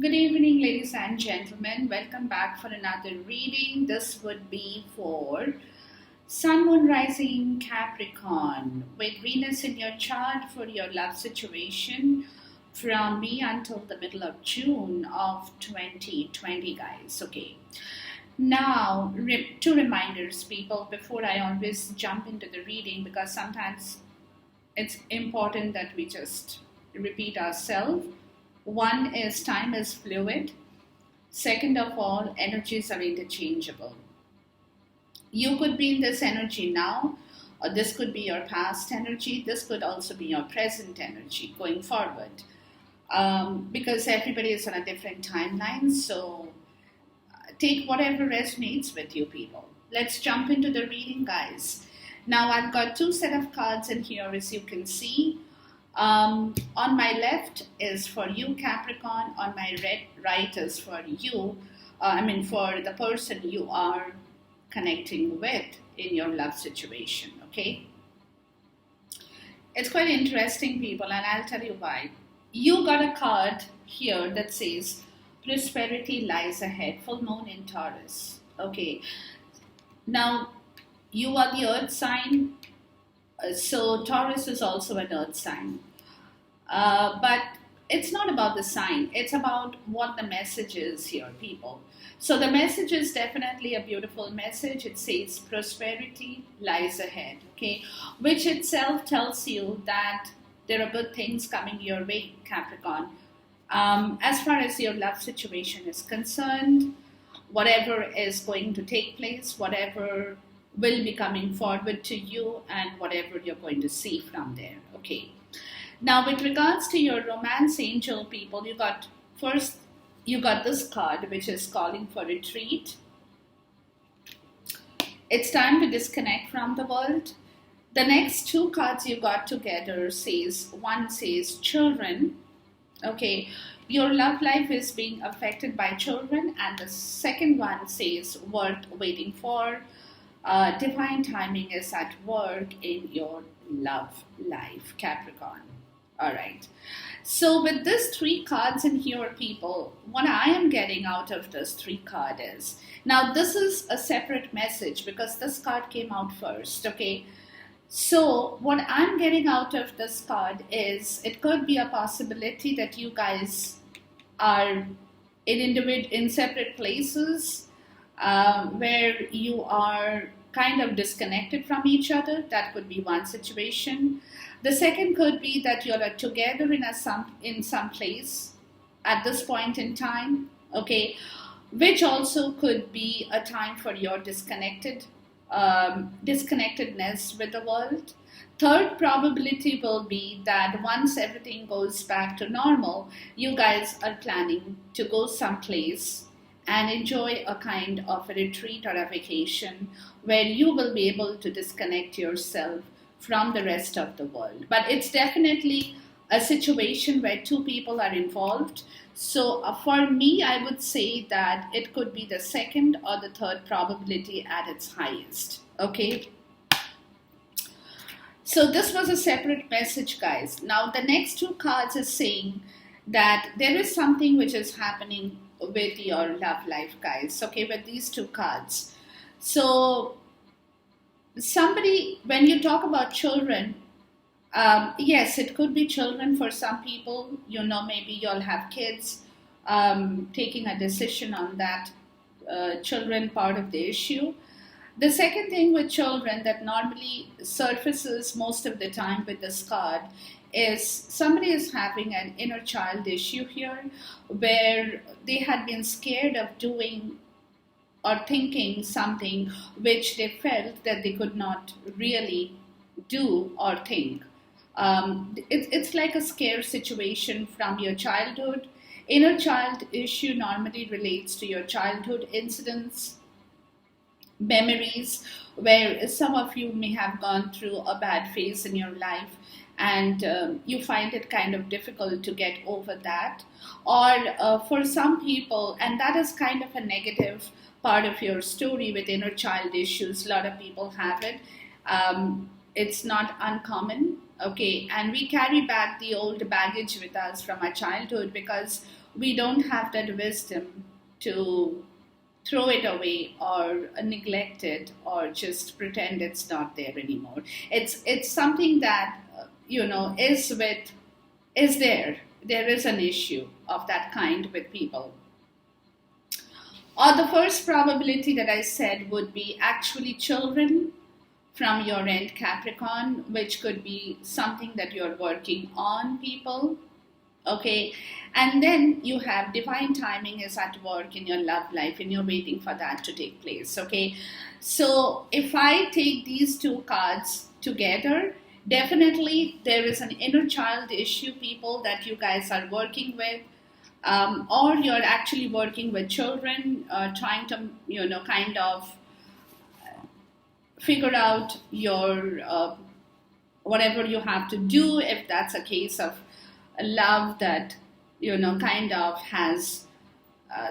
Good evening, ladies and gentlemen. Welcome back for another reading. This would be for Sun, Moon, Rising, Capricorn, with Venus in your chart for your love situation from me until the middle of June of 2020, guys. Okay. Now, two reminders, people, before I always jump into the reading, because sometimes it's important that we just repeat ourselves. One is time is fluid. Second of all, energies are interchangeable. You could be in this energy now, or this could be your past energy. This could also be your present energy going forward. Because everybody is on a different timeline, so take whatever resonates with you, people. Let's jump into the reading, guys. Now, I've got two set of cards in here, as you can see. On my left is for you, Capricorn. On my right is for you. For the person you are connecting with in your love situation. Okay. It's quite interesting, people, and I'll tell you why. You got a card here that says prosperity lies ahead. Full moon in Taurus. Okay. Now, you are the earth sign. So Taurus is also an earth sign. But it's not about the sign. It's about what the message is here, people. So the message is definitely a beautiful message. It says prosperity lies ahead, okay? Which itself tells you that there are good things coming your way, Capricorn. As far as your love situation is concerned, whatever is going to take place, whatever will be coming forward to you, and whatever you're going to see from there. Okay. Now, with regards to your romance angel, people, you got this card, which is calling for retreat. It's time to disconnect from the world. The next two cards you got together one says children. Okay, your love life is being affected by children, and the second one says worth waiting for. Divine timing is at work in your love life, Capricorn. All right. So with these three cards in here, people, what I am getting out of this three card is, now this is a separate message because this card came out first, okay? So what I'm getting out of this card is it could be a possibility that you guys are in separate places where you are kind of disconnected from each other. That could be one situation. The second could be that you're together in some place at this point in time, okay, which also could be a time for your disconnectedness with the world. Third probability will be that once everything goes back to normal, you guys are planning to go someplace and enjoy a kind of a retreat or a vacation where you will be able to disconnect yourself from the rest of the world. But it's definitely a situation where two people are involved. So for me, I would say that it could be the second or the third probability at its highest. Okay. So this was a separate message, guys. Now the next two cards are saying that there is something which is happening with your love life, guys. Okay, with these two cards. So somebody, when you talk about children, yes, it could be children for some people. Maybe you'll have kids, taking a decision on that children part of the issue. The second thing with children that normally surfaces most of the time with this card is somebody is having an inner child issue here where they had been scared of doing or thinking something which they felt that they could not really do or think. It's like a scare situation from your childhood. Inner child issue normally relates to your childhood incidents, memories, where some of you may have gone through a bad phase in your life and you find it kind of difficult to get over that. Or for some people, and that is kind of a negative part of your story with inner child issues, a lot of people have it. It's not uncommon Okay, and we carry back the old baggage with us from our childhood because we don't have that wisdom to throw it away or neglect it or just pretend it's not there anymore. It's something that is there. There is an issue of that kind with people. Or the first probability that I said would be actually children from your end, Capricorn, which could be something that you're working on, people. Okay, and then you have divine timing is at work in your love life and you're waiting for that to take place. Okay, so if I take these two cards together, definitely there is an inner child issue, people, that you guys are working with, or you're actually working with children, trying to kind of figure out your whatever you have to do, if that's a case of a love that kind of has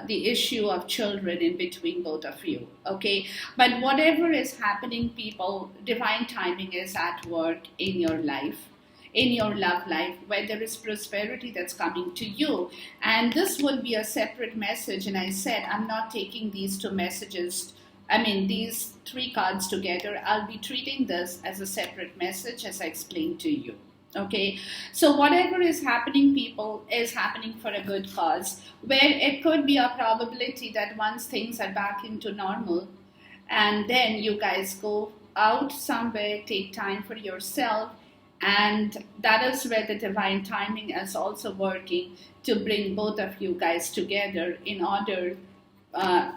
the issue of children in between both of you. Okay, but whatever is happening, people, divine timing is at work in your life, in your love life, where there is prosperity that's coming to you. And this would be a separate message, and I said I'm not taking these two messages, I mean these three cards together. I'll be treating this as a separate message, as I explained to you. Okay, so whatever is happening, people, is happening for a good cause, where it could be a probability that once things are back into normal, and then you guys go out somewhere, take time for yourself, and that is where the divine timing is also working to bring both of you guys together in order, where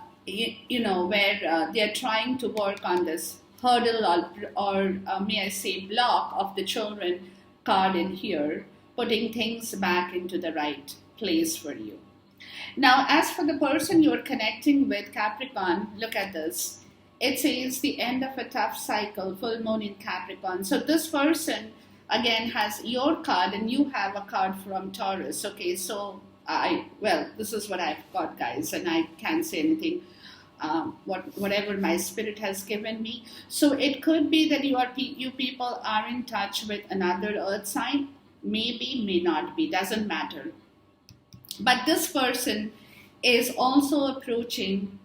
they're trying to work on this hurdle, or may I say block of the children card in here, putting things back into the right place for you. Now, as for the person you're connecting with, Capricorn, look at this. It says the end of a tough cycle, full moon in Capricorn. So this person, again, has your card and you have a card from Taurus. Okay, so this is what I've got, guys, and I can't say anything. Whatever my spirit has given me. So it could be that you people are in touch with another earth sign. Maybe, may not be, doesn't matter. But this person is also approaching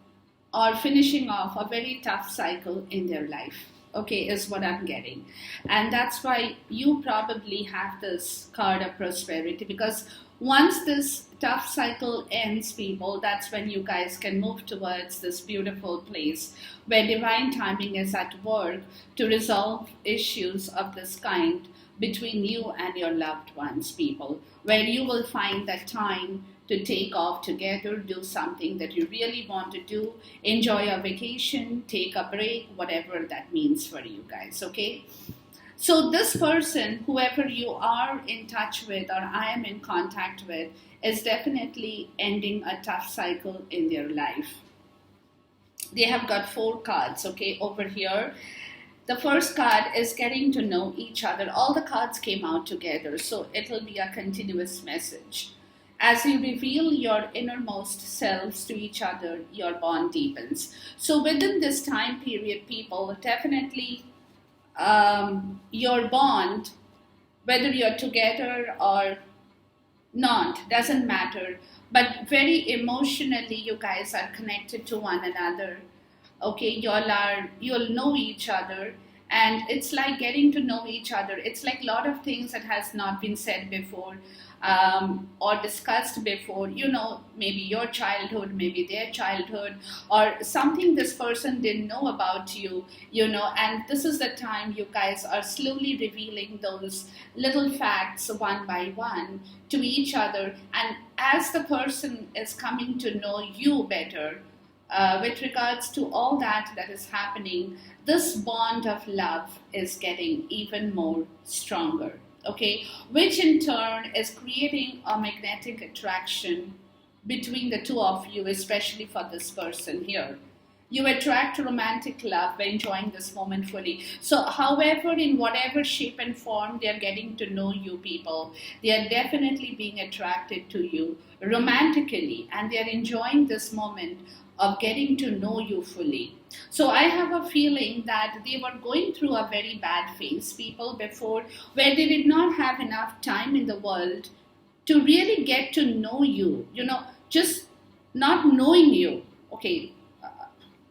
or finishing off a very tough cycle in their life. Okay, is what I'm getting. And that's why you probably have this card of prosperity, because once this tough cycle ends, people, that's when you guys can move towards this beautiful place where divine timing is at work to resolve issues of this kind between you and your loved ones, people, where you will find that time to take off together, do something that you really want to do, enjoy a vacation, take a break, whatever that means for you guys, okay? So this person, whoever you are in touch with or I am in contact with, is definitely ending a tough cycle in their life. They have got 4 cards, okay, over here. The first card is getting to know each other. All the cards came out together, so it'll be a continuous message. As you reveal your innermost selves to each other, your bond deepens. So within this time period, people, definitely your bond, whether you're together or not, doesn't matter, but very emotionally you guys are connected to one another. Okay, you'll know each other, and it's like getting to know each other. It's like a lot of things that has not been said before, or discussed before, maybe your childhood, maybe their childhood, or something this person didn't know about you, and this is the time you guys are slowly revealing those little facts one by one to each other. And as the person is coming to know you better, with regards to all that is happening, this bond of love is getting even more stronger. Okay, which in turn is creating a magnetic attraction between the two of you, especially for this person here. You attract romantic love by enjoying this moment fully. So, however, in whatever shape and form they are getting to know you, people, they are definitely being attracted to you romantically, and they are enjoying this moment of getting to know you fully. So I have a feeling that they were going through a very bad phase, people, before, where they did not have enough time in the world to really get to know you, just not knowing you. Okay,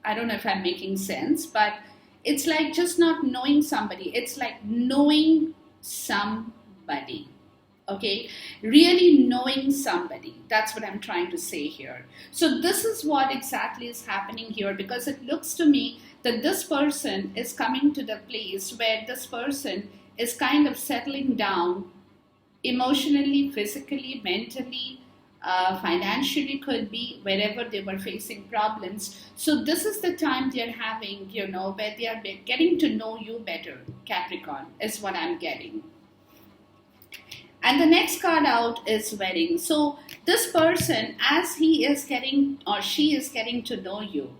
I don't know if I'm making sense, but it's like just not knowing somebody. It's like knowing somebody. Okay, really knowing somebody. That's what I'm trying to say here. So, this is what exactly is happening here, because it looks to me that this person is coming to the place where this person is kind of settling down emotionally, physically, mentally, financially, could be wherever they were facing problems. So this is the time they're having, where they are getting to know you better, Capricorn, is what I'm getting. And the next card out is wedding. So this person, as he is getting or she is getting to know you,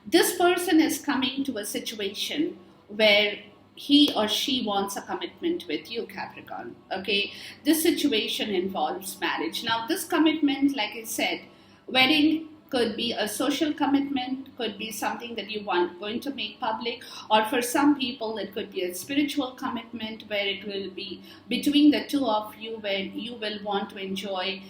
this person is coming to a situation where he or she wants a commitment with you, Capricorn. Okay, this situation involves marriage. Now, this commitment, like I said, wedding could be a social commitment, could be something that you want going to make public, or for some people, it could be a spiritual commitment where it will be between the two of you, where you will want to enjoy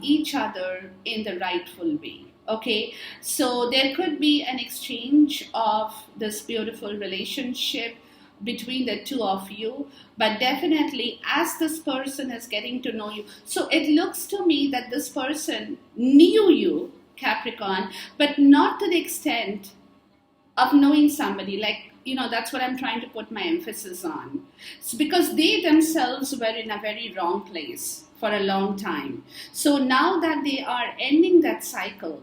each other in the rightful way. Okay, so there could be an exchange of this beautiful relationship between the two of you, but definitely as this person is getting to know you, so it looks to me that this person knew you, Capricorn, but not to the extent of knowing somebody. Like, that's what I'm trying to put my emphasis on. It's because they themselves were in a very wrong place for a long time. So now that they are ending that cycle,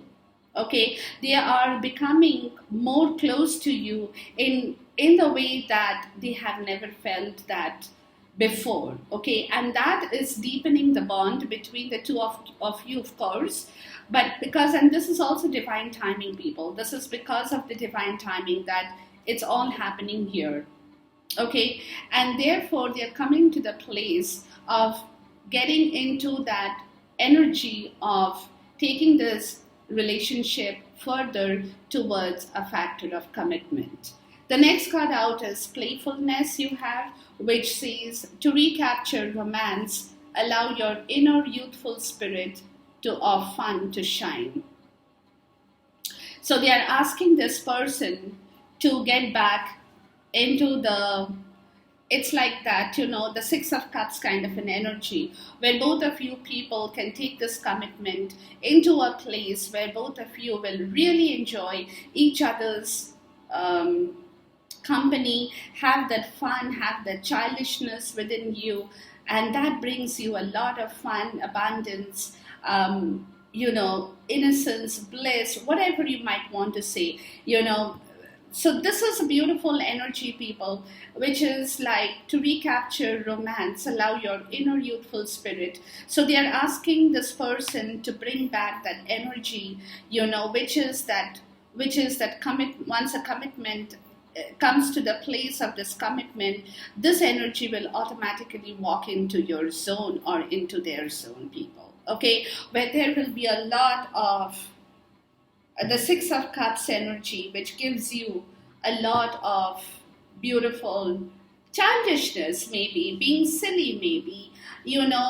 okay, they are becoming more close to you in the way that they have never felt that before. Okay, and that is deepening the bond between the two of you, of course. But and this is also divine timing, people. This is because of the divine timing that it's all happening here. Okay, and therefore they're coming to the place of getting into that energy of taking this relationship further towards a factor of commitment. The next card out is playfulness you have, which says to recapture romance, allow your inner youthful spirit of fun to shine. So they are asking this person to get back into it's like that, the Six of Cups kind of an energy, where both of you people can take this commitment into a place where both of you will really enjoy each other's company, have that fun, have that childishness within you, and that brings you a lot of fun, abundance, innocence, bliss, whatever you might want to say, So this is a beautiful energy, people, which is like to recapture romance, allow your inner youthful spirit. So they are asking this person to bring back that energy, which is that once a commitment comes to the place of this commitment, this energy will automatically walk into your zone or into their zone, people. Okay, where there will be a lot of the Six of Cups energy, which gives you a lot of beautiful childishness, maybe being silly, maybe,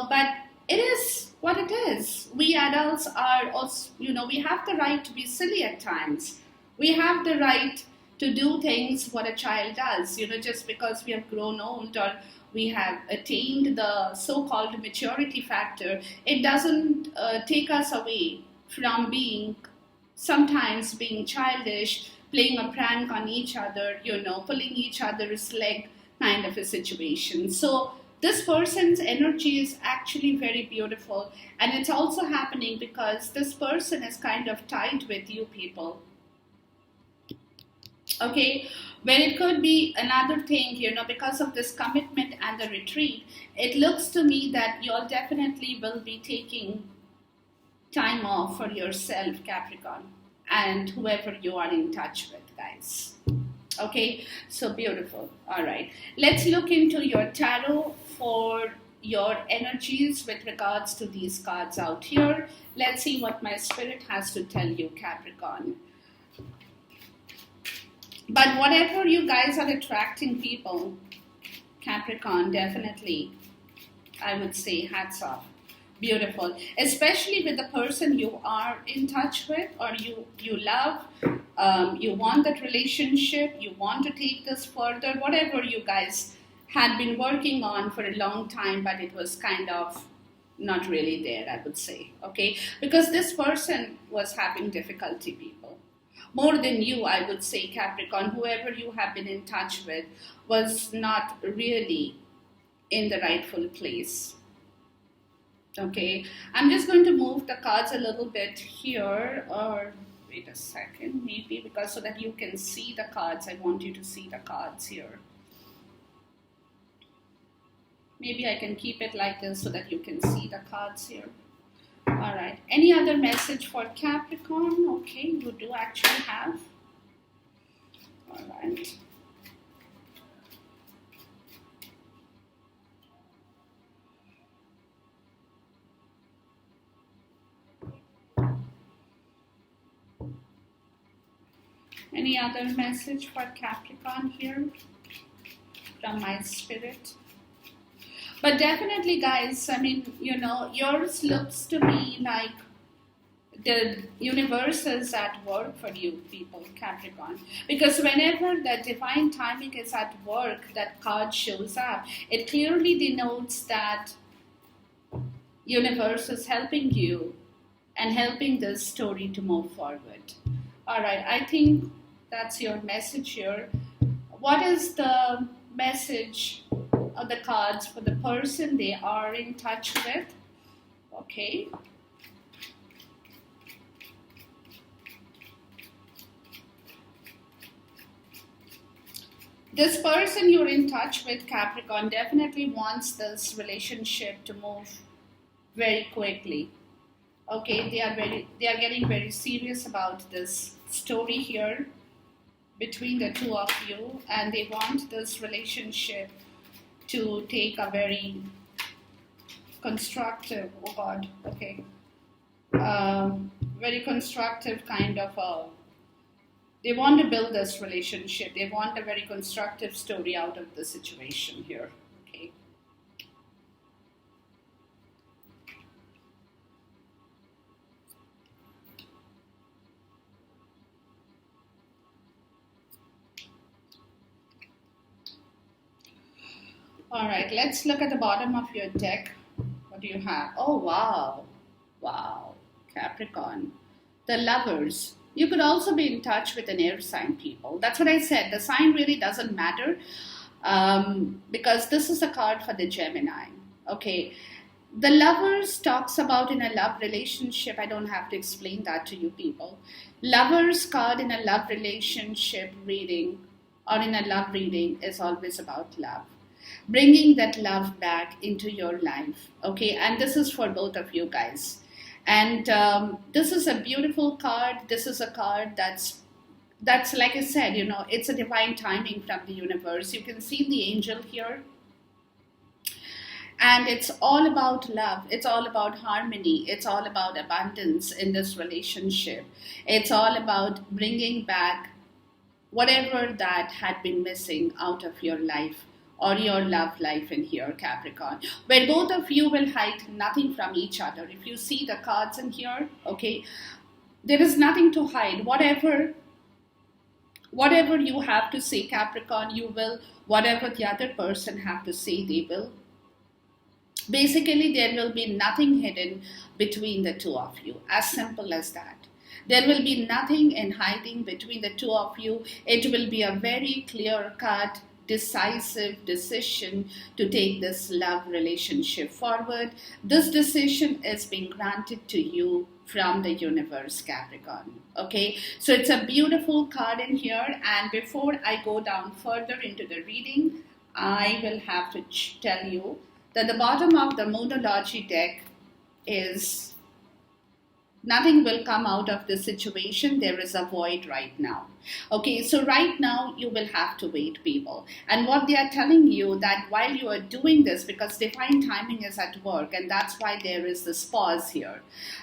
but it is what it is. We adults are also, we have the right to be silly at times. We have the right to do things what a child does, just because we have grown old or we have attained the so-called maturity factor. It doesn't take us away from sometimes being childish, playing a prank on each other, pulling each other's leg kind of a situation. So this person's energy is actually very beautiful, and it's also happening because this person is kind of tied with you, people. Okay, where it could be another thing, because of this commitment and the retreat, it looks to me that you'll definitely will be taking time off for yourself, Capricorn, and whoever you are in touch with, guys. Okay, so beautiful. All right, let's look into your tarot for your energies with regards to these cards out here. Let's see what my spirit has to tell you, Capricorn. But whatever you guys are attracting people, Capricorn, definitely, I would say hats off. Beautiful. Especially with the person you are in touch with, or you love, you want that relationship, you want to take this further, whatever you guys had been working on for a long time, but it was kind of not really there, I would say. Okay? Because this person was having difficulty, people. More than you, I would say, Capricorn, whoever you have been in touch with was not really in the rightful place. Okay, I'm just going to move the cards a little bit here, or wait a second, maybe, because so that you can see the cards. I want you to see the cards here. Maybe I can keep it like this so that you can see the cards here. All right. Any other message for Capricorn? Okay, you do actually have. All right. Any other message for Capricorn here from my spirit? But definitely, guys, I mean, you know, yours looks to me like the universe is at work for you people, Capricorn. Because whenever the divine timing is at work, that card shows up, it clearly denotes that universe is helping you and helping this story to move forward. All right, I think that's your message here. What is the message of the cards for the person they are in touch with? Okay. This person you're in touch with, Capricorn, definitely wants this relationship to move very quickly. Okay, they are getting very serious about this story here between the two of you, and they want this relationship to take a very constructive, oh God, okay, very constructive kind of a, they want to build this relationship. They want a very constructive story out of the situation here, okay. All right, let's look at the bottom of your deck. What do you have? Oh, wow. Wow. Capricorn. The Lovers. You could also be in touch with an air sign, people. That's what I said. The sign really doesn't matter because this is a card for the Gemini. Okay. The Lovers talks about in a love relationship. I don't have to explain that to you people. Lovers card in a love relationship reading or in a love reading is always about love. Bringing that love back into your life, okay? And this is for both of you guys. And this is a beautiful card. This is a card that's like I said, you know, it's a divine timing from the universe. You can see the angel here. And it's all about love. It's all about harmony. It's all about abundance in this relationship. It's all about bringing back whatever that had been missing out of your life or your love life in here, Capricorn, where both of you will hide nothing from each other. If you see the cards in here, okay, there is nothing to hide. Whatever you have to say, Capricorn, you will, whatever the other person have to say, they will. Basically, there will be nothing hidden between the two of you, as simple as that. There will be nothing in hiding between the two of you. It will be a very clear-cut, decisive decision to take this love relationship forward. This decision is being granted to you from the universe, Capricorn. Okay, so it's a beautiful card in here. And before I go down further into the reading, I will have to tell you that the bottom of the Moonology deck is Nothing will come out of this situation. There is a void right now. Okay, so right now you will have to wait, people. And what they are telling you, that while you are doing this, because divine timing is at work, and that's why there is this pause here.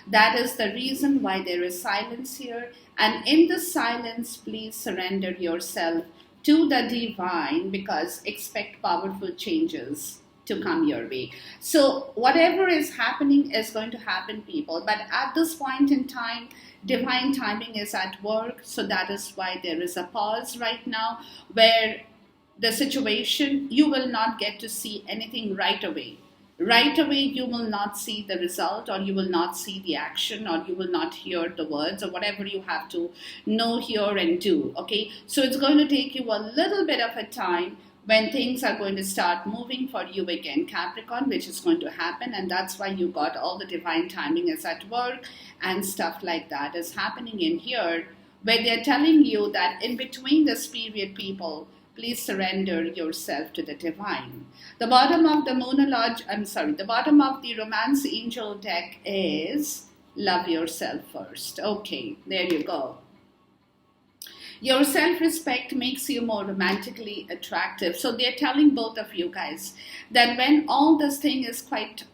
That is the reason why there is silence here. And in the silence, please surrender yourself to the divine, because expect powerful changes to come your way. So whatever is happening is going to happen, people. But at this point in time, divine timing is at work. So that is why there is a pause right now, where the situation, you will not get to see anything right away. Right away, you will not see the result, or you will not see the action, or you will not hear the words, or whatever you have to know, hear, and do. Okay, so it's going to take you a little bit of a time when things are going to start moving for you again, Capricorn, which is going to happen. And that's why you got all the divine timing is at work and stuff like that is happening in here, where they're telling you that in between this period, people, please surrender yourself to the divine. The bottom of the the bottom of the Romance Angel deck is love yourself first. Okay, there you go. Your self-respect makes you more romantically attractive. So they're telling both of you guys that when all this thing is quite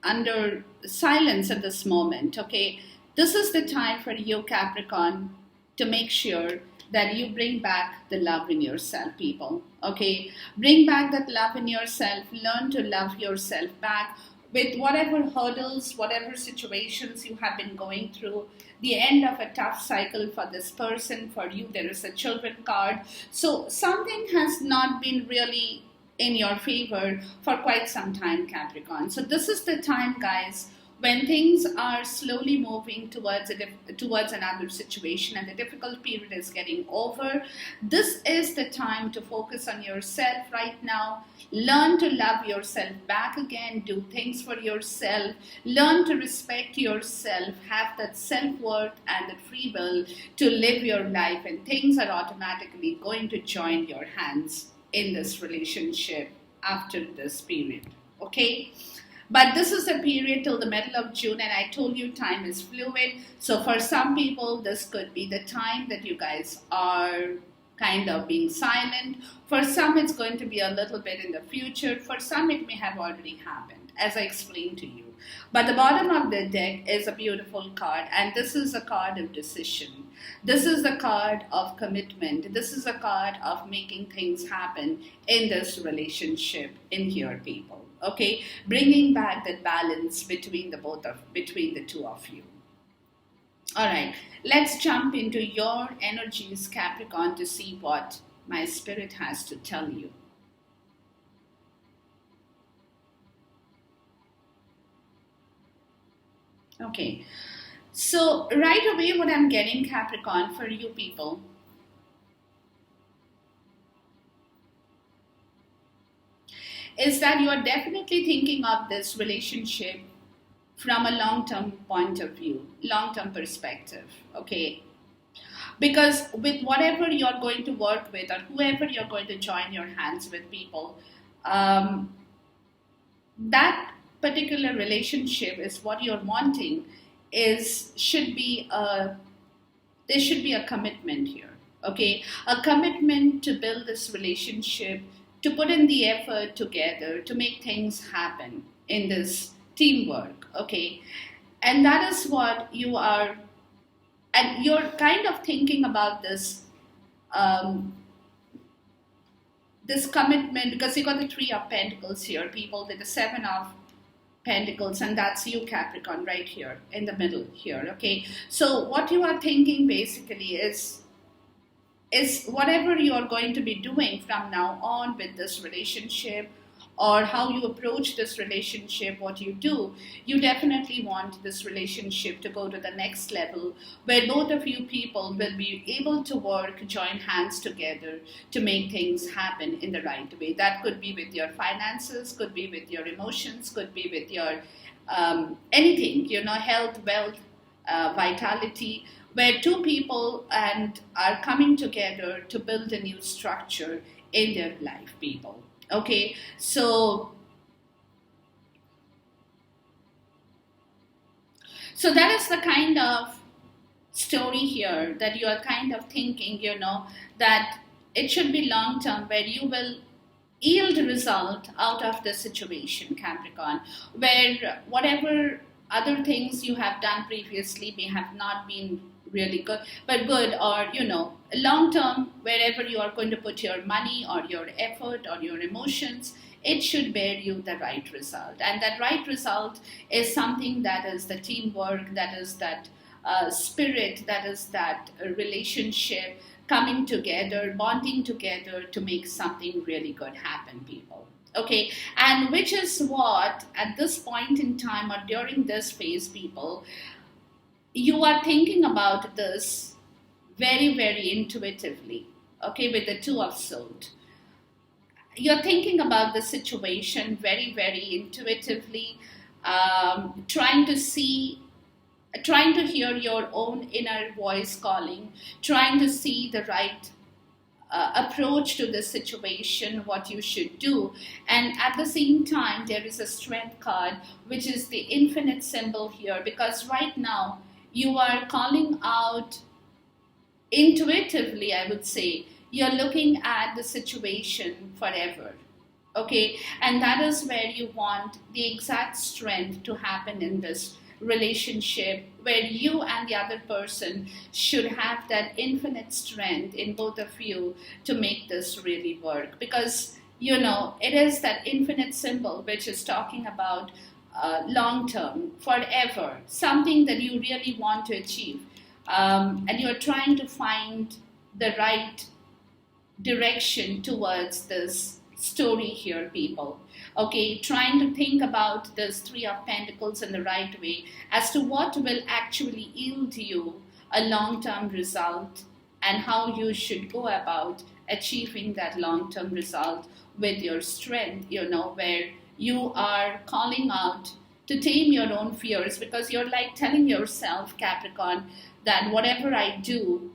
under silence at this moment, okay, this is the time for you, Capricorn, to make sure that you bring back the love in yourself, people. Okay, bring back that love in yourself. Learn to love yourself back with whatever hurdles, whatever situations you have been going through. The end of a tough cycle for this person. For you, there is a children card. So something has not been really in your favor for quite some time, Capricorn. So this is the time, guys, when things are slowly moving towards another situation, and the difficult period is getting over. This is the time to focus on yourself right now. Learn to love yourself back again. Do things for yourself. Learn to respect yourself. Have that self-worth and that free will to live your life, and things are automatically going to join your hands in this relationship after this period. Okay? But this is a period till the middle of June, and I told you time is fluid. So for some people, this could be the time that you guys are kind of being silent. For some, it's going to be a little bit in the future. For some, it may have already happened, as I explained to you. But the bottom of the deck is a beautiful card, and this is a card of decision. This is a card of commitment. This is a card of making things happen in this relationship in here, people. Okay, bringing back that balance between the two of you. All right, let's jump into your energies, Capricorn, to see what my spirit has to tell you. Okay, so right away, what I'm getting, Capricorn, for you people, is that you are definitely thinking of this relationship from a long-term point of view, long-term perspective, okay? Because with whatever you're going to work with, or whoever you're going to join your hands with, people, that particular relationship is what you're wanting. There should be a commitment here, okay? A commitment to build this relationship, to put in the effort together, to make things happen in this teamwork, okay? And that is what you are, and you're kind of thinking about this, this commitment, because you got the Three of Pentacles here, people, with the Seven of Pentacles, and that's you, Capricorn, right here in the middle here, okay? So what you are thinking basically is whatever you are going to be doing from now on with this relationship, or how you approach this relationship, what you do, you definitely want this relationship to go to the next level, where both of you people will be able to work, join hands together to make things happen in the right way. That could be with your finances, could be with your emotions, could be with your anything, health, wealth, vitality, where two people are coming together to build a new structure in their life, people. Okay, so So that is the kind of story here that you are kind of thinking, that it should be long term, where you will yield result out of the situation, Capricorn, where whatever other things you have done previously may have not been really good, but good, or long term, wherever you are going to put your money or your effort or your emotions, it should bear you the right result. And that right result is something that is the teamwork, that is that spirit, that is that relationship coming together, bonding together to make something really good happen, people. Okay, and which is what at this point in time or during this phase, people, you are thinking about this very, very intuitively. Okay, with the Two of Swords, you're thinking about the situation very, very intuitively, trying to see, trying to hear your own inner voice calling, trying to see the right approach to the situation, what you should do. And at the same time, there is a strength card, which is the infinite symbol here, because right now you are calling out intuitively, I would say. You're looking at the situation forever. Okay, and that is where you want the exact strength to happen in this relationship, where you and the other person should have that infinite strength in both of you to make this really work. Because it is that infinite symbol which is talking about long term, forever, something that you really want to achieve, and you're trying to find the right direction towards this story here, people. Okay, trying to think about this Three of Pentacles in the right way as to what will actually yield you a long-term result, and how you should go about achieving that long-term result with your strength, where you are calling out to tame your own fears, because you're like telling yourself, Capricorn, that whatever I do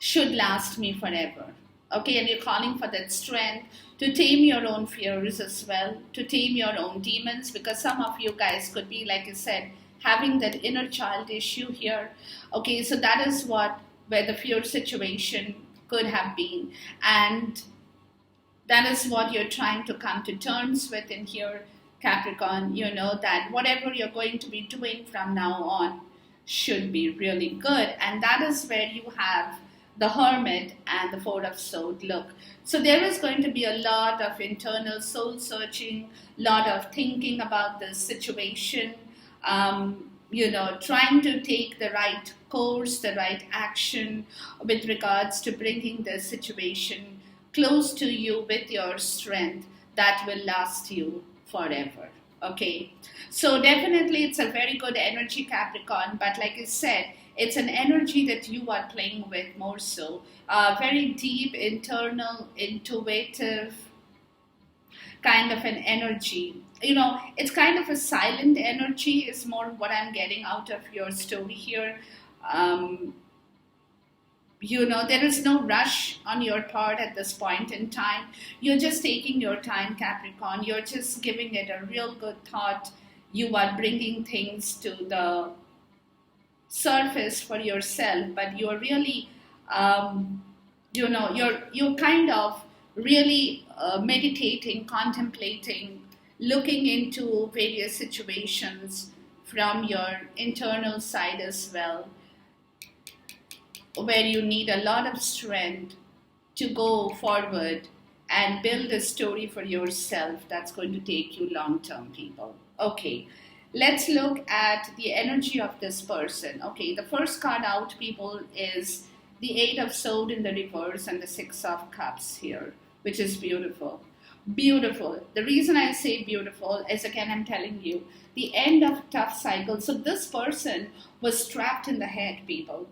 should last me forever. Okay, and you're calling for that strength to tame your own fears as well, to tame your own demons, because some of you guys could be, like I said, having that inner child issue here. Okay, so that is where the fear situation could have been. And that is what you're trying to come to terms with in here, Capricorn. That whatever you're going to be doing from now on should be really good. And that is where you have the Hermit and the Four of Swords. Look, so there is going to be a lot of internal soul searching, lot of thinking about this situation, trying to take the right course, the right action with regards to bringing the situation close to you with your strength that will last you forever. Okay, so definitely it's a very good energy, Capricorn, but like I said, it's an energy that you are playing with more so. Very deep, internal, intuitive kind of an energy. It's kind of a silent energy is more what I'm getting out of your story here. There is no rush on your part at this point in time. You're just taking your time, Capricorn. You're just giving it a real good thought. You are bringing things to the surface for yourself, but you're really you're kind of really meditating, contemplating, looking into various situations from your internal side as well, where you need a lot of strength to go forward and build a story for yourself that's going to take you long term, people. Okay, let's look at the energy of this person. Okay, the first card out, people, is the Eight of Swords in the reverse and the Six of Cups here, which is beautiful. Beautiful. The reason I say beautiful is, again, I'm telling you, the end of tough cycle. So this person was trapped in the head, people,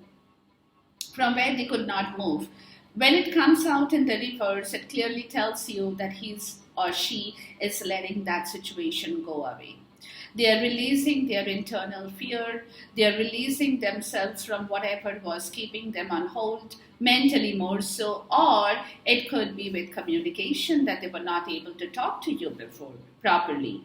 from where they could not move. When it comes out in the reverse, it clearly tells you that he's or she is letting that situation go away. They are releasing their internal fear. They are releasing themselves from whatever was keeping them on hold, mentally more so, or it could be with communication that they were not able to talk to you before properly,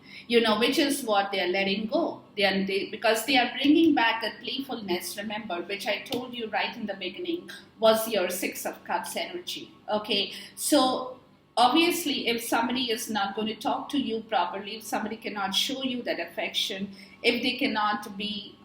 which is what they are letting go. Because they are bringing back that playfulness, remember, which I told you right in the beginning was your Six of Cups energy. Okay, so obviously, if somebody is not going to talk to you properly, if somebody cannot show you that affection, if they cannot be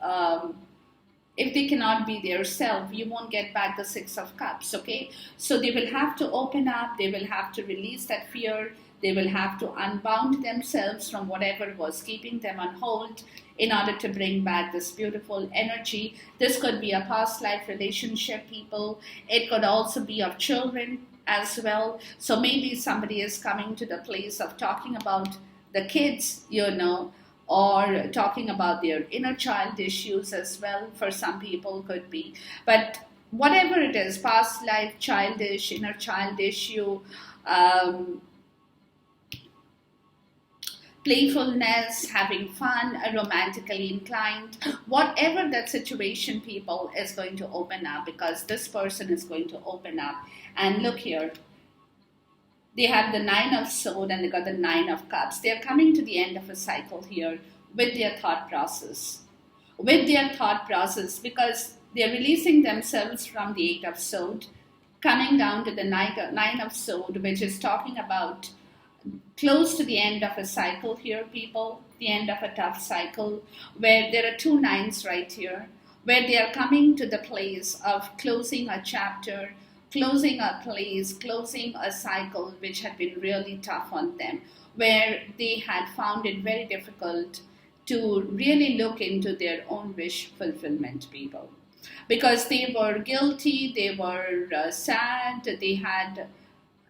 their self, you won't get back the Six of Cups. Okay, so they will have to open up, they will have to release that fear, they will have to unbound themselves from whatever was keeping them on hold in order to bring back this beautiful energy. This could be a past life relationship, people. It could also be of children as well. So maybe somebody is coming to the place of talking about the kids, or talking about their inner child issues as well. For some people could be. But whatever it is, past life, childish, inner child issue, playfulness, having fun, romantically inclined, whatever that situation, people, is going to open up, because this person is going to open up. And look here, they have the Nine of Swords and they got the Nine of Cups. They're coming to the end of a cycle here with their thought process. Because they're releasing themselves from the Eight of Swords, coming down to the Nine of Swords, which is talking about close to the end of a cycle here, people, the end of a tough cycle, where there are two nines right here, where they are coming to the place of closing a chapter, closing a place, closing a cycle which had been really tough on them, where they had found it very difficult to really look into their own wish fulfillment, people. Because they were guilty, they were sad, they had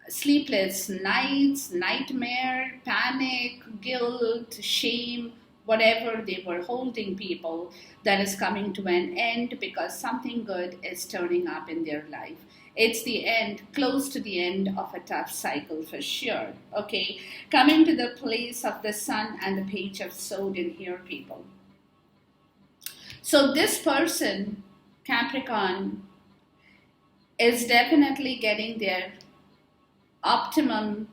sleepless nights, nightmare, panic, guilt, shame, whatever they were holding, people, that is coming to an end because something good is turning up in their life. It's the end, close to the end of a tough cycle for sure. Okay, coming to the place of the Sun and the Page of Swords in here, people. So this person, Capricorn, is definitely getting their optimum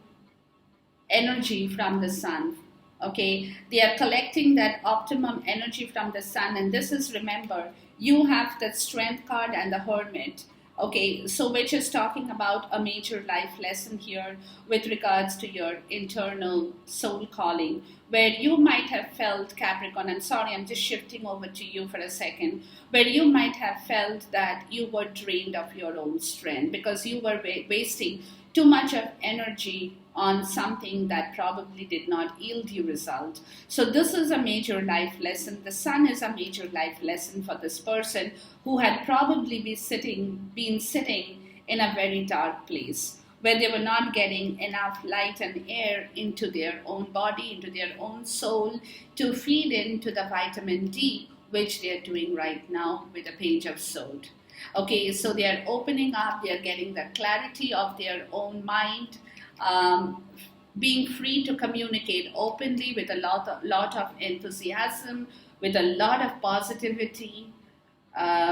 energy from the Sun. Okay, they are collecting that optimum energy from the Sun, and this is, remember, you have the Strength card and the Hermit. Okay, so which is talking about a major life lesson here with regards to your internal soul calling, where you might have felt, Capricorn, I'm sorry, I'm just shifting over to you for a second, where you might have felt that you were drained of your own strength because you were wasting too much of energy on something that probably did not yield you result. So this is a major life lesson. The Sun is a major life lesson for this person who had probably been sitting in a very dark place where they were not getting enough light and air into their own body, into their own soul, to feed into the vitamin D, which they are doing right now with the Page of Swords. Okay, so they are opening up, they are getting the clarity of their own mind, being free to communicate openly with a lot of enthusiasm, with a lot of positivity.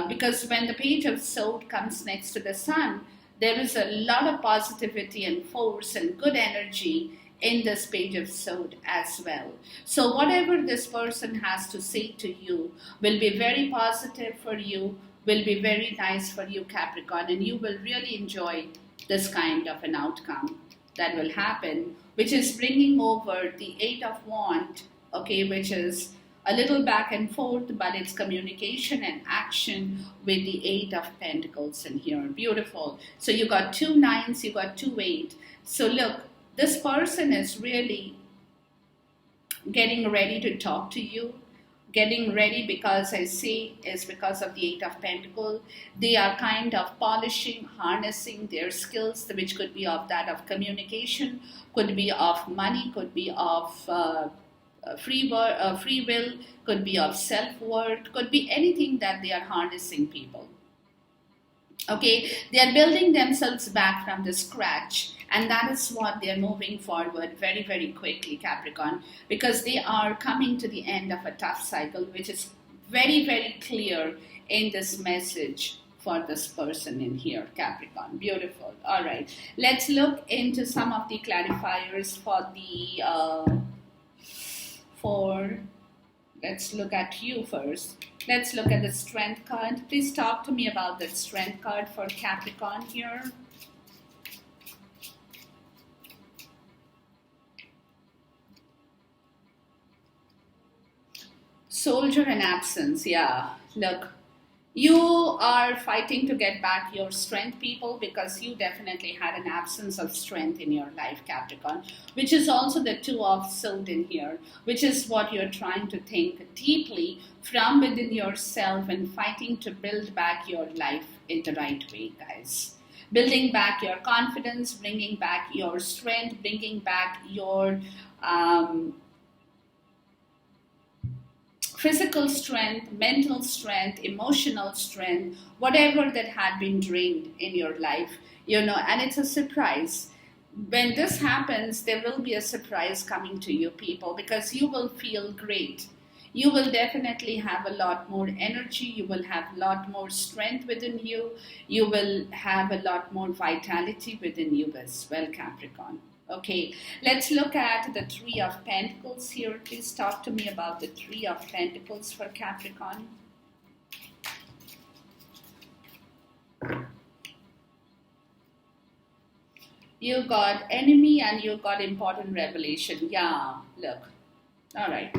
Because when the Page of Swords comes next to the Sun, there is a lot of positivity and force and good energy in this Page of Swords as well. So whatever this person has to say to you will be very positive for you, will be very nice for you, Capricorn, and you will really enjoy this kind of an outcome that will happen, which is bringing over the Eight of Wands, okay, which is a little back and forth, but it's communication and action with the Eight of Pentacles in here. Beautiful. So you got two nines, you got two eight. So look, this person is really getting ready to talk to you. Getting ready, because I say, is because of the Eight of Pentacles. They are kind of polishing, harnessing their skills, which could be of that of communication, could be of money, could be of free will, could be of self-worth, could be anything that they are harnessing, people. Okay, they are building themselves back from the scratch, And that is what they're moving forward very, very quickly, Capricorn, because they are coming to the end of a tough cycle, which is very, very clear in this message for this person in here, Capricorn. Beautiful. All right. Let's look into some of the clarifiers for let's look at you first. Let's look at the Strength card. Please talk to me about the Strength card for Capricorn here. Soldier and absence. Yeah, look. You are fighting to get back your strength, people, because you definitely had an absence of strength in your life, Capricorn, which is also the Two of Swords in here, which is what you're trying to think deeply from within yourself and fighting to build back your life in the right way, guys. Building back your confidence, bringing back your strength, bringing back your physical strength, mental strength, emotional strength, whatever that had been drained in your life, and it's a surprise. When this happens, there will be a surprise coming to you, people, because you will feel great. You will definitely have a lot more energy. You will have a lot more strength within you. You will have a lot more vitality within you as well, Capricorn. Okay, let's look at the Three of Pentacles here. Please talk to me about the Three of Pentacles for Capricorn. You got enemy and you got important revelation. Yeah, look. All right.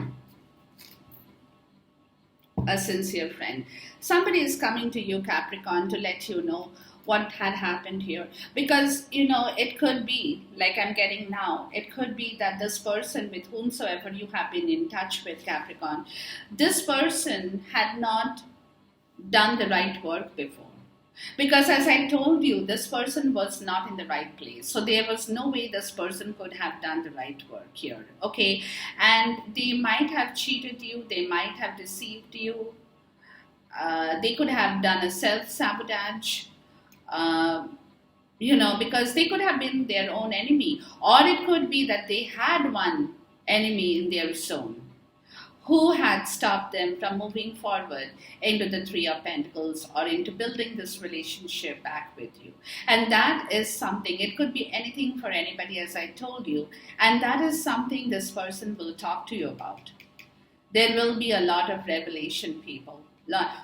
A sincere friend. Somebody is coming to you, Capricorn, to let you know what had happened here, because it could be like I'm getting now, it could be that this person with whomsoever you have been in touch with, Capricorn, this person had not done the right work before, because as I told you, this person was not in the right place, so there was no way this person could have done the right work here. Okay, and they might have cheated you, they might have deceived you, they could have done a self-sabotage, because they could have been their own enemy, or it could be that they had one enemy in their zone who had stopped them from moving forward into the Three of Pentacles or into building this relationship back with you. And that is something, it could be anything for anybody, as I told you, and that is something this person will talk to you about. There will be a lot of revelation, people,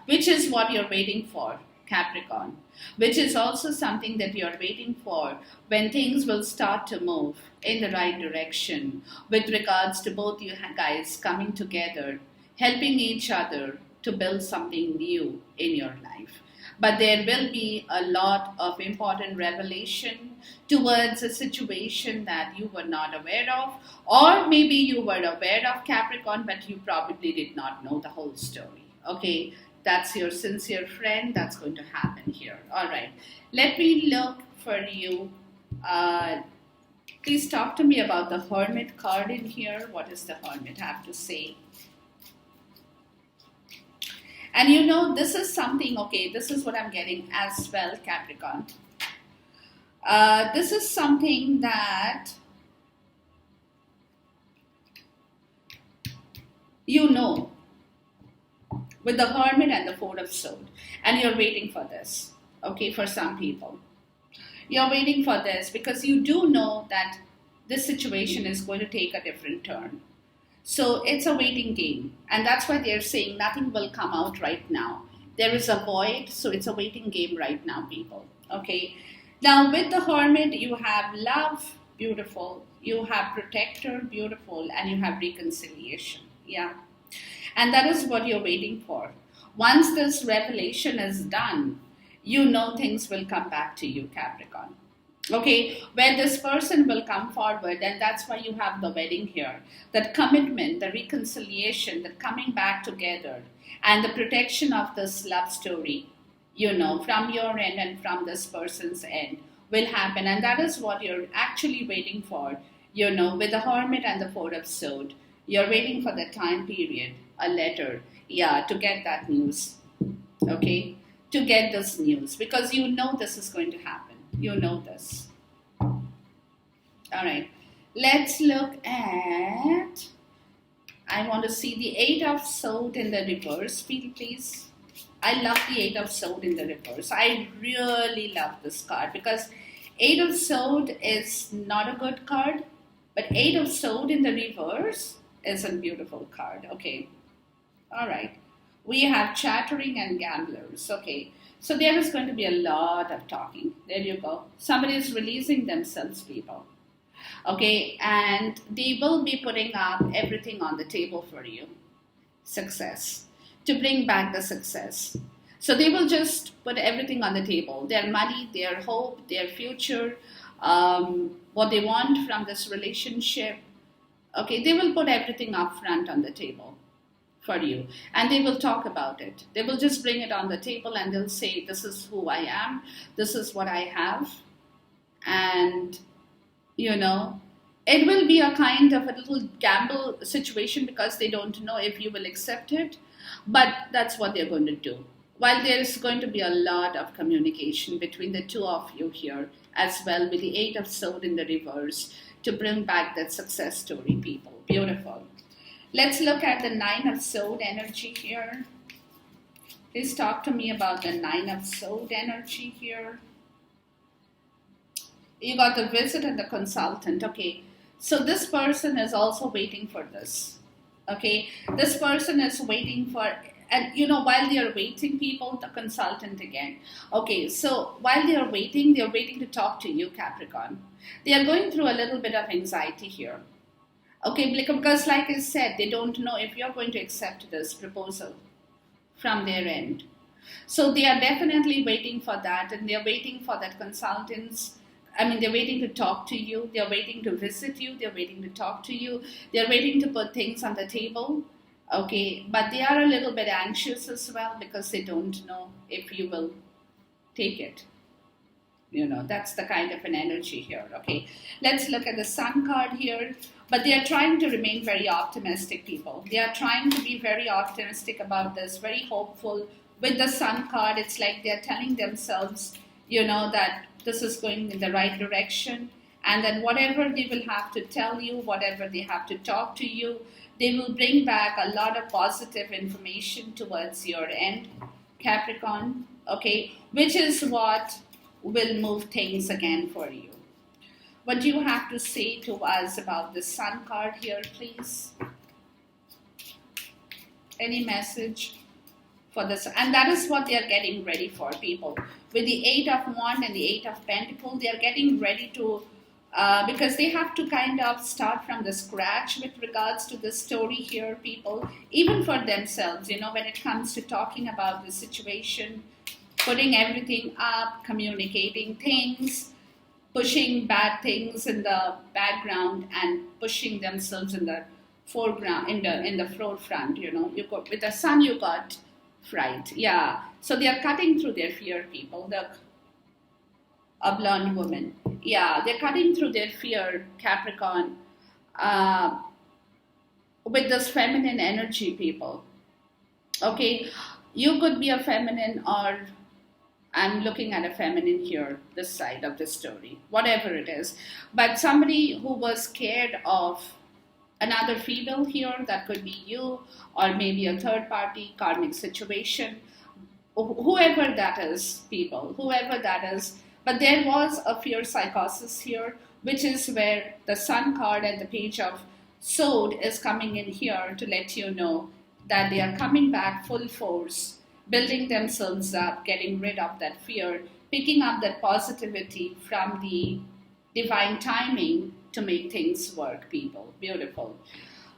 which is what you're waiting for, Capricorn, which is also something that you're waiting for when things will start to move in the right direction with regards to both you guys coming together, helping each other to build something new in your life. But there will be a lot of important revelation towards a situation that you were not aware of, or maybe you were aware of, Capricorn, but you probably did not know the whole story. Okay, that's your sincere friend. That's going to happen here. All right. Let me look for you. Please talk to me about the Hermit card in here. What does the Hermit have to say? And this is something, okay, this is what I'm getting as well, Capricorn. This is something that with the Hermit and the Four of Swords, and you're waiting for this, okay, for some people. You're waiting for this because you do know that this situation is going to take a different turn. So it's a waiting game, and that's why they're saying nothing will come out right now. There is a void, so it's a waiting game right now, people, okay? Now, with the Hermit, you have love, beautiful. You have protector, beautiful, and you have reconciliation, yeah. And that is what you're waiting for. Once this revelation is done, things will come back to you, Capricorn. Okay, when this person will come forward, and that's why you have the wedding here. That commitment, the reconciliation, the coming back together, and the protection of this love story, from your end and from this person's end will happen. And that is what you're actually waiting for, with the Hermit and the Four of Swords. You're waiting for the time period, a letter, to get that news, okay? To get this news, because this is going to happen. You know this. All right. Let's look at, I want to see the Eight of Swords in the reverse, please. I love the Eight of Swords in the reverse. I really love this card because Eight of Swords is not a good card, but Eight of Swords in the reverse is a beautiful card. Okay. All right. We have chattering and gamblers. Okay. So there is going to be a lot of talking. There you go. Somebody is releasing themselves, people. Okay. And they will be putting up everything on the table for you. Success. To bring back the success. So they will just put everything on the table. Their money, their hope, their future, what they want from this relationship. Okay. They will put everything up front on the table for you, and they will talk about it. They will just bring it on the table and they'll say, this is who I am, this is what I have, and it will be a kind of a little gamble situation because they don't know if you will accept it, but that's what they're going to do. While there's going to be a lot of communication between the two of you here as well, with the Eight of Swords in the reverse, to bring back that success story, people. Beautiful. Let's look at the Nine of Swords energy here. Please talk to me about the Nine of Swords energy here. You got the visit and the consultant. Okay. So this person is also waiting for this. Okay. This person is waiting for, and while they are waiting, people, the consultant again. Okay. So while they are waiting to talk to you, Capricorn. They are going through a little bit of anxiety here. Okay, because like I said, they don't know if you're going to accept this proposal from their end. So they are definitely waiting for that, and they're waiting for that consultants. They're waiting to talk to you. They're waiting to visit you. They're waiting to talk to you. They're waiting to put things on the table. Okay, but they are a little bit anxious as well because they don't know if you will take it. That's the kind of an energy here. Okay, let's look at the Sun card here. But they are trying to remain very optimistic, people. They are trying to be very optimistic about this, very hopeful. With the Sun card, it's like they're telling themselves, that this is going in the right direction. And then whatever they will have to tell you, whatever they have to talk to you, they will bring back a lot of positive information towards your end, Capricorn. Okay, which is what will move things again for you. What do you have to say to us about the Sun card here, please? Any message for this? And that is what they are getting ready for, people. With the Eight of Wands and the Eight of Pentacles, they are getting ready to, because they have to kind of start from the scratch with regards to the story here, people. Even for themselves, when it comes to talking about the situation, putting everything up, communicating things, pushing bad things in the background and pushing themselves in the foreground, in the forefront. You got, with the Sun, you got fright. Yeah. So they are cutting through their fear, people. A blonde woman. Yeah, they're cutting through their fear, Capricorn, with this feminine energy, people. Okay, you could be a feminine, or I'm looking at a feminine here, this side of the story, whatever it is. But somebody who was scared of another female here, that could be you, or maybe a third party karmic situation, whoever that is, people, whoever that is. But there was a fear psychosis here, which is where the Sun card and the Page of Sword is coming in here to let you know that they are coming back full force, building themselves up, getting rid of that fear, picking up that positivity from the divine timing to make things work, people. Beautiful.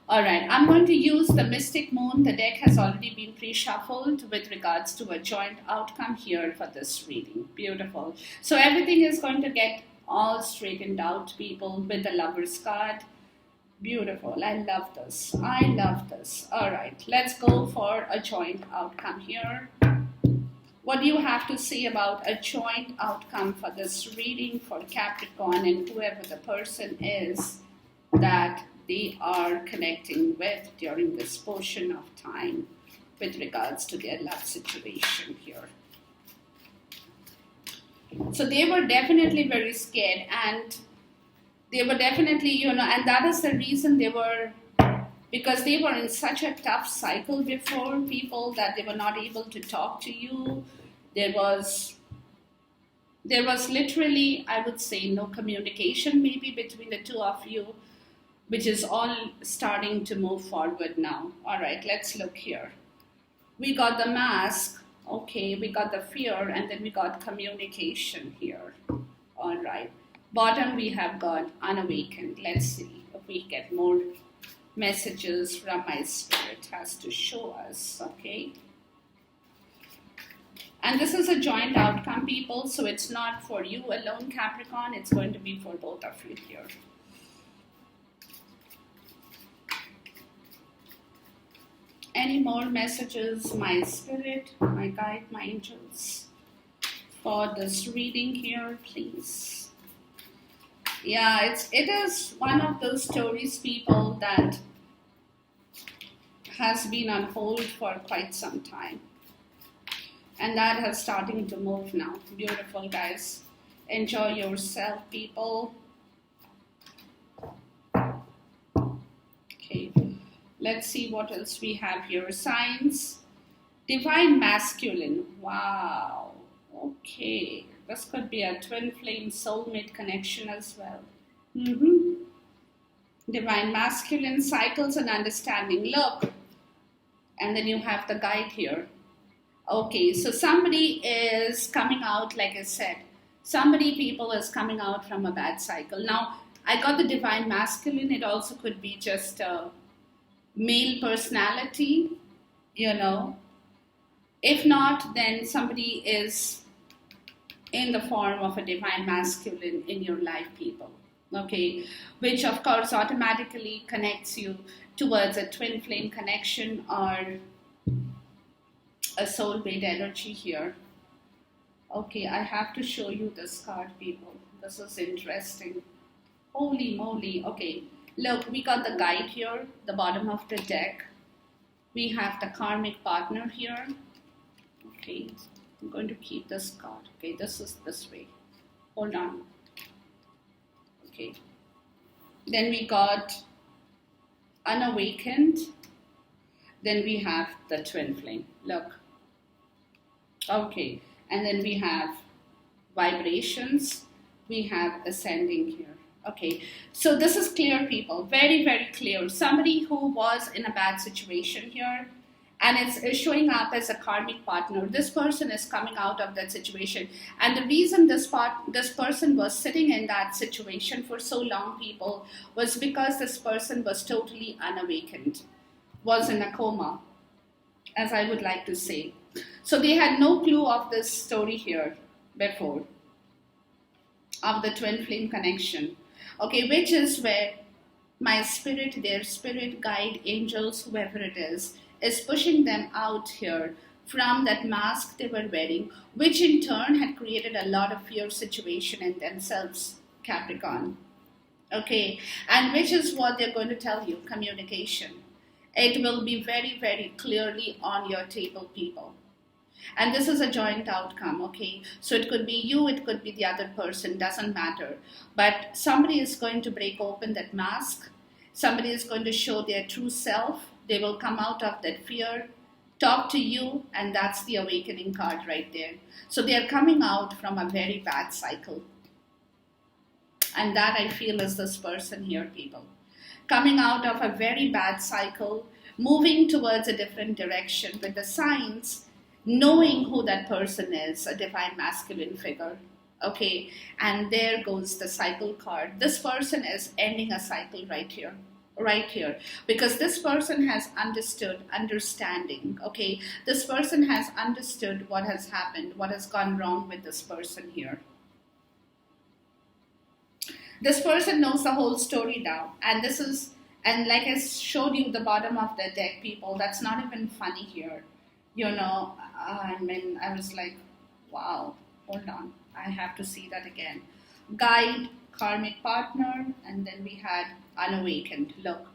All right, I'm going to use the Mystic Moon. The deck has already been pre-shuffled with regards to a joint outcome here for this reading. Beautiful. So everything is going to get all straightened out, people, with the Lover's card. Beautiful. I love this. I love this. All right, let's go for a joint outcome here. What do you have to say about a joint outcome for this reading for Capricorn and whoever the person is that they are connecting with during this portion of time with regards to their love situation here? So they were definitely very scared, and They were definitely, and that is the reason they were, because they were in such a tough cycle before, people, that they were not able to talk to you. There was literally, I would say, no communication maybe between the two of you, which is all starting to move forward now. All right, let's look here. We got the mask, okay, we got the fear, and then we got communication here. All right. Bottom, we have got unawakened. Let's see if we get more messages from my spirit has to show us, okay? And this is a joint outcome, people, so it's not for you alone, Capricorn. It's going to be for both of you here. Any more messages, my spirit, my guide, my angels, for this reading here, please? Yeah, it is one of those stories, people, that has been on hold for quite some time. And that has starting to move now. Beautiful, guys. Enjoy yourself, people. Okay, let's see what else we have here. Signs. Divine masculine. Wow. Okay. This could be a twin flame soulmate connection as well. Divine masculine, cycles and understanding. Look. And then you have the guide here. Okay, so somebody is coming out, like I said, people is coming out from a bad cycle. Now, I got the divine masculine. It also could be just a male personality, If not, then somebody is in the form of a divine masculine in your life, people. Okay, which of course automatically connects you towards a twin flame connection or a soulmate energy here. Okay, I have to show you this card, people. This is interesting. Holy moly. Okay, look, we got the guide here, the bottom of the deck. We have the karmic partner here. Okay, I'm going to keep this card. Okay, this is this way. Hold on. Okay, then we got unawakened. Then we have the twin flame. Look. Okay, and then we have vibrations. We have ascending here. Okay, so this is clear, people. Very, very clear. Somebody who was in a bad situation here, and it's showing up as a karmic partner. This person is coming out of that situation. And the reason this person was sitting in that situation for so long, people, was because this person was totally unawakened, was in a coma, as I would like to say. So they had no clue of this story here before, of the twin flame connection. Okay, which is where my spirit, their spirit guide, angels, whoever it is pushing them out here from that mask they were wearing, which in turn had created a lot of fear situation in themselves, Capricorn. Okay, and which is what they're going to tell you, communication. It will be very, very clearly on your table, people. And this is a joint outcome, okay? So it could be you, it could be the other person, doesn't matter. But somebody is going to break open that mask. Somebody is going to show their true self. They will come out of that fear, talk to you, and that's the awakening card right there. So they are coming out from a very bad cycle. And that, I feel, is this person here, people. Coming out of a very bad cycle, moving towards a different direction with the signs, knowing who that person is, a divine masculine figure. Okay, and there goes the cycle card. This person is ending a cycle right here, because this person has understanding. Okay, this person has understood what has happened, what has gone wrong with this person here. This person knows the whole story now, and like I showed you the bottom of the deck, people, that's not even funny here. I mean, I was like, wow, hold on, I have to see that again. Guide, karmic partner, and then we had unawakened. Look,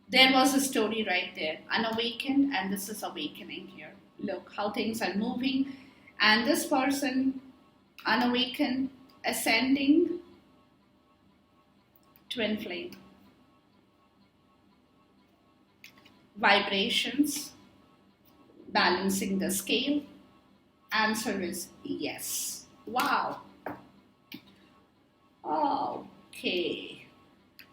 there was a story right there, unawakened, and this is awakening here. Look how things are moving, and this person, unawakened, ascending, Twin flame. Vibrations. Balancing the scale. Answer is yes. Wow. Okay.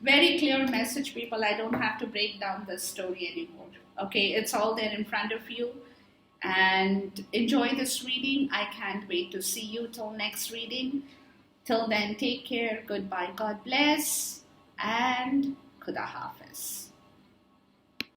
Very clear message, people. I don't have to break down this story anymore. Okay, it's all there in front of you. And enjoy this reading. I can't wait to see you till next reading. Till then, take care. Goodbye. God bless. And Khuda Hafiz.